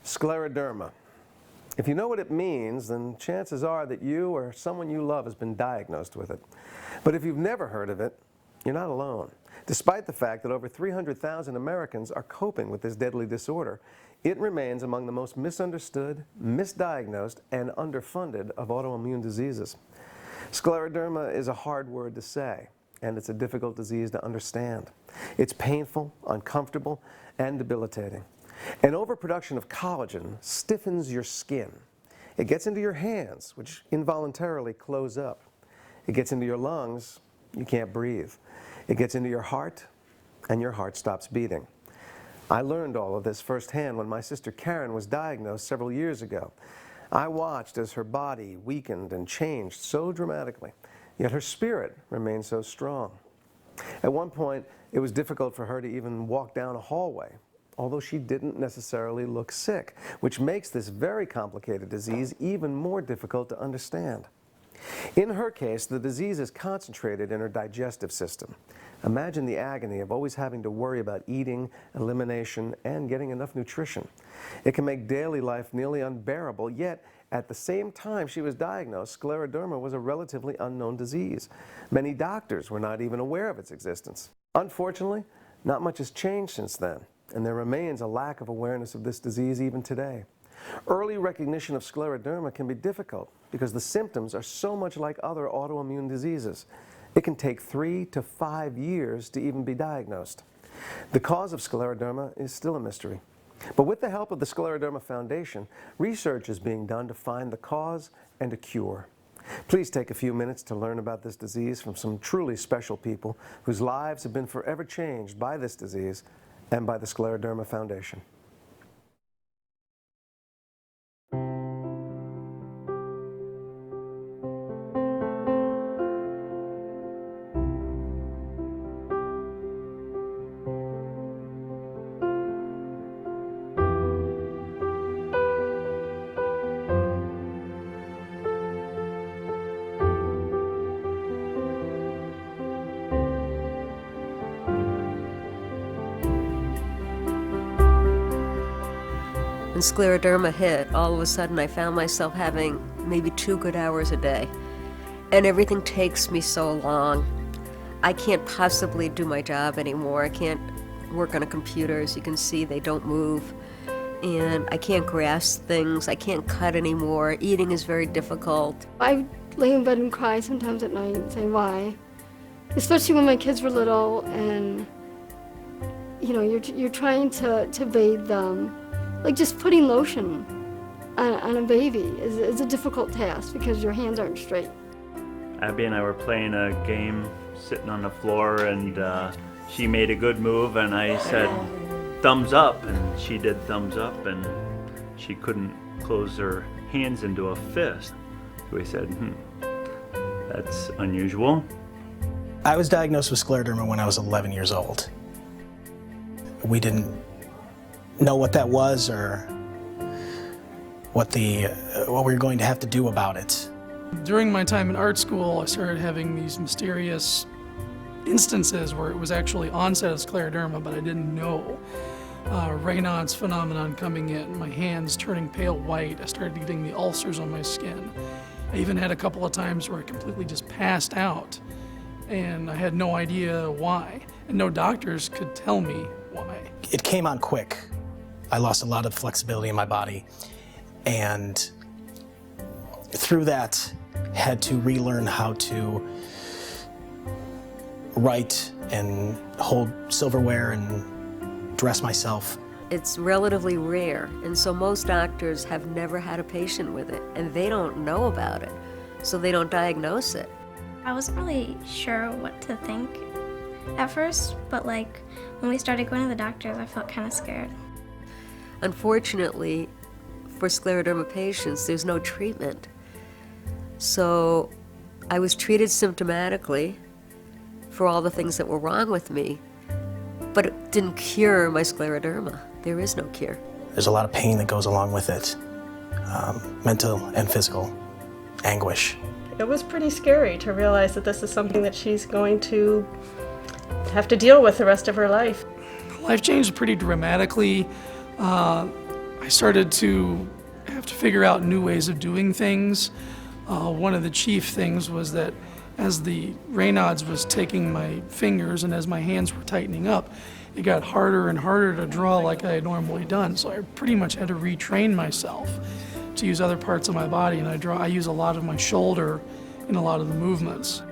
Scleroderma. If you know what it means, then chances are that you or someone you love has been diagnosed with it. But if you've never heard of it, you're not alone. Despite the fact that over 300,000 Americans are coping with this deadly disorder, it remains among the most misunderstood, misdiagnosed, and underfunded of autoimmune diseases. Scleroderma is a hard word to say, and it's a difficult disease to understand. It's painful, uncomfortable, and debilitating. An overproduction of collagen stiffens your skin. It gets into your hands, which involuntarily close up. It gets into your lungs, you can't breathe. It gets into your heart, and your heart stops beating. I learned all of this firsthand when my sister Karen was diagnosed several years ago. I watched as her body weakened and changed so dramatically, yet her spirit remained so strong. At one point, it was difficult for her to even walk down a hallway, although she didn't necessarily look sick, which makes this very complicated disease even more difficult to understand. In her case, the disease is concentrated in her digestive system. Imagine the agony of always having to worry about eating, elimination, and getting enough nutrition. It can make daily life nearly unbearable, yet at the same time she was diagnosed, scleroderma was a relatively unknown disease. Many doctors were not even aware of its existence. Unfortunately, not much has changed since then, and there remains a lack of awareness of this disease even today. Early recognition of scleroderma can be difficult because the symptoms are so much like other autoimmune diseases. It can take 3 to 5 years to even be diagnosed. The cause of scleroderma is still a mystery. But with the help of the Scleroderma Foundation, research is being done to find the cause and a cure. Please take a few minutes to learn about this disease from some truly special people whose lives have been forever changed by this disease and by the Scleroderma Foundation. When scleroderma hit, all of a sudden I found myself having maybe 2 good hours a day. And everything takes me so long. I can't possibly do my job anymore. I can't work on a computer. As you can see, they don't move. And I can't grasp things. I can't cut anymore. Eating is very difficult. I lay in bed and cry sometimes at night and say, why? Especially when my kids were little and, you know, you're trying to bathe them. Like just putting lotion on a baby is a difficult task because your hands aren't straight. Abby and I were playing a game sitting on the floor, and she made a good move and I said thumbs up, and she did thumbs up, and she couldn't close her hands into a fist. So we said, that's unusual. I was diagnosed with scleroderma when I was 11 years old. We didn't know what that was or what we were going to have to do about it. During my time in art school, I started having these mysterious instances where it was actually onset of scleroderma, but I didn't know. Raynaud's phenomenon coming in, my hands turning pale white, I started getting the ulcers on my skin. I even had a couple of times where I completely just passed out, and I had no idea why, and no doctors could tell me why. It came on quick. I lost a lot of flexibility in my body, and through that had to relearn how to write and hold silverware and dress myself. It's relatively rare, and so most doctors have never had a patient with it, and they don't know about it, so they don't diagnose it. I wasn't really sure what to think at first, but like when we started going to the doctors, I felt kind of scared. Unfortunately, for scleroderma patients, there's no treatment. So I was treated symptomatically for all the things that were wrong with me, but it didn't cure my scleroderma. There is no cure. There's a lot of pain that goes along with it, mental and physical anguish. It was pretty scary to realize that this is something that she's going to have to deal with the rest of her life. Life changed pretty dramatically. I started to have to figure out new ways of doing things. One of the chief things was that as the Raynaud's was taking my fingers and as my hands were tightening up, it got harder and harder to draw like I had normally done. So I pretty much had to retrain myself to use other parts of my body, and I use a lot of my shoulder in a lot of the movements.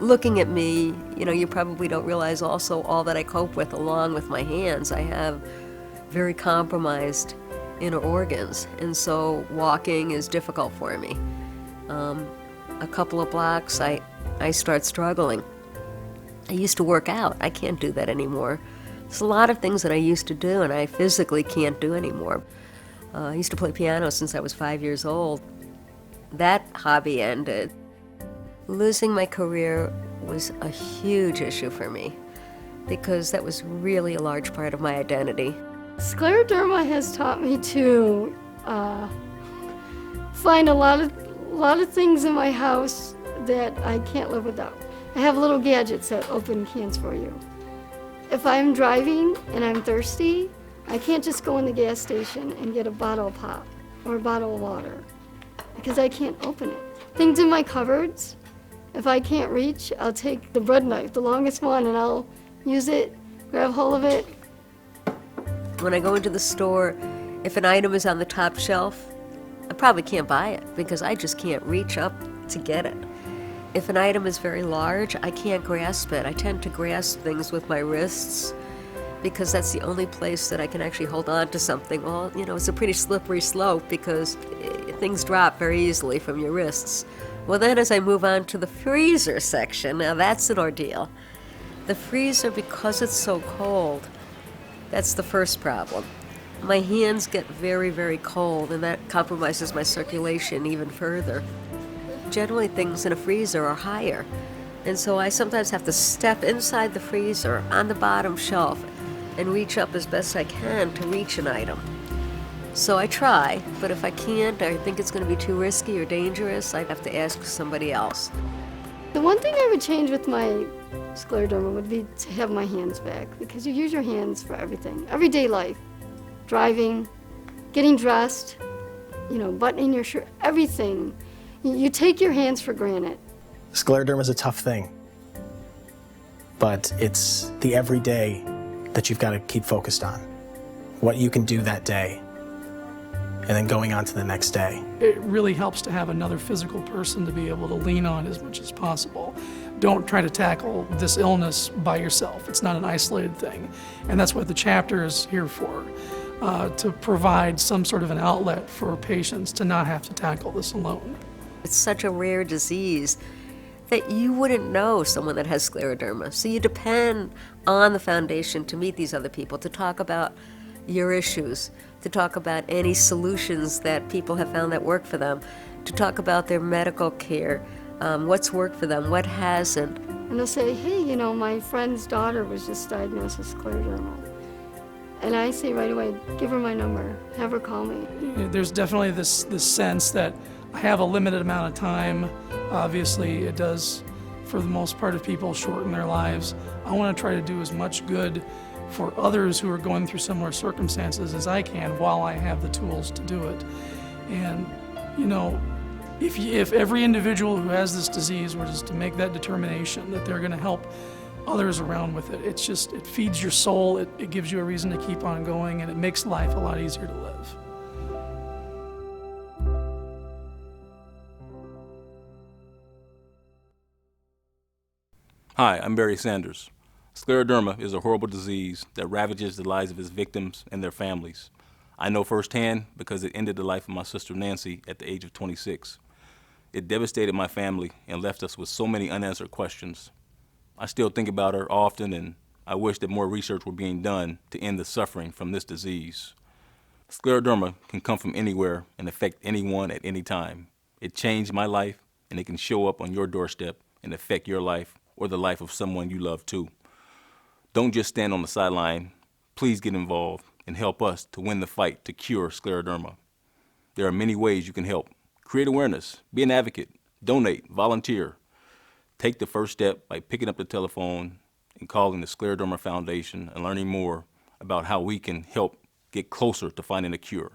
Looking at me, you probably don't realize also all that I cope with along with my hands. I have very compromised inner organs, and so walking is difficult for me. A couple of blocks, I start struggling. I used to work out. I can't do that anymore. There's a lot of things that I used to do and I physically can't do anymore. I used to play piano since I was 5 years old. That hobby ended. Losing my career was a huge issue for me because that was really a large part of my identity. Scleroderma has taught me to find a lot of things in my house that I can't live without. I have little gadgets that open cans for you. If I'm driving and I'm thirsty, I can't just go in the gas station and get a bottle of pop or a bottle of water because I can't open it. Things in my cupboards, if I can't reach, I'll take the bread knife, the longest one, and I'll use it, grab hold of it. When I go into the store, if an item is on the top shelf, I probably can't buy it because I just can't reach up to get it. If an item is very large, I can't grasp it. I tend to grasp things with my wrists because that's the only place that I can actually hold on to something. Well, it's a pretty slippery slope because things drop very easily from your wrists. Well, then as I move on to the freezer section, now that's an ordeal. The freezer, because it's so cold, that's the first problem. My hands get very, very cold, and that compromises my circulation even further. Generally, things in a freezer are higher, and so I sometimes have to step inside the freezer on the bottom shelf and reach up as best I can to reach an item. So I try, but if I can't, or I think it's going to be too risky or dangerous, I'd have to ask somebody else. The one thing I would change with my scleroderma would be to have my hands back, because you use your hands for everything, everyday life, driving, getting dressed, buttoning your shirt, everything. You take your hands for granted. Scleroderma is a tough thing, but it's the everyday that you've got to keep focused on. What you can do that day, and then going on to the next day. It really helps to have another physical person to be able to lean on as much as possible. Don't try to tackle this illness by yourself. It's not an isolated thing. And that's what the chapter is here for, to provide some sort of an outlet for patients to not have to tackle this alone. It's such a rare disease that you wouldn't know someone that has scleroderma. So you depend on the foundation to meet these other people, to talk about your issues, to talk about any solutions that people have found that work for them, to talk about their medical care, what's worked for them, what hasn't. And they'll say, hey, my friend's daughter was just diagnosed with scleroderma. And I say right away, give her my number, have her call me. There's definitely this sense that I have a limited amount of time. Obviously, it does, for the most part of people, shorten their lives. I want to try to do as much good for others who are going through similar circumstances as I can while I have the tools to do it. And, if every individual who has this disease were just to make that determination that they're going to help others around with it, it feeds your soul, it gives you a reason to keep on going, and it makes life a lot easier to live. Hi, I'm Barry Sanders. Scleroderma is a horrible disease that ravages the lives of its victims and their families. I know firsthand because it ended the life of my sister Nancy at the age of 26. It devastated my family and left us with so many unanswered questions. I still think about her often, and I wish that more research were being done to end the suffering from this disease. Scleroderma can come from anywhere and affect anyone at any time. It changed my life, and it can show up on your doorstep and affect your life or the life of someone you love too. Don't just stand on the sideline. Please get involved and help us to win the fight to cure scleroderma. There are many ways you can help. Create awareness, be an advocate, donate, volunteer. Take the first step by picking up the telephone and calling the Scleroderma Foundation and learning more about how we can help get closer to finding a cure.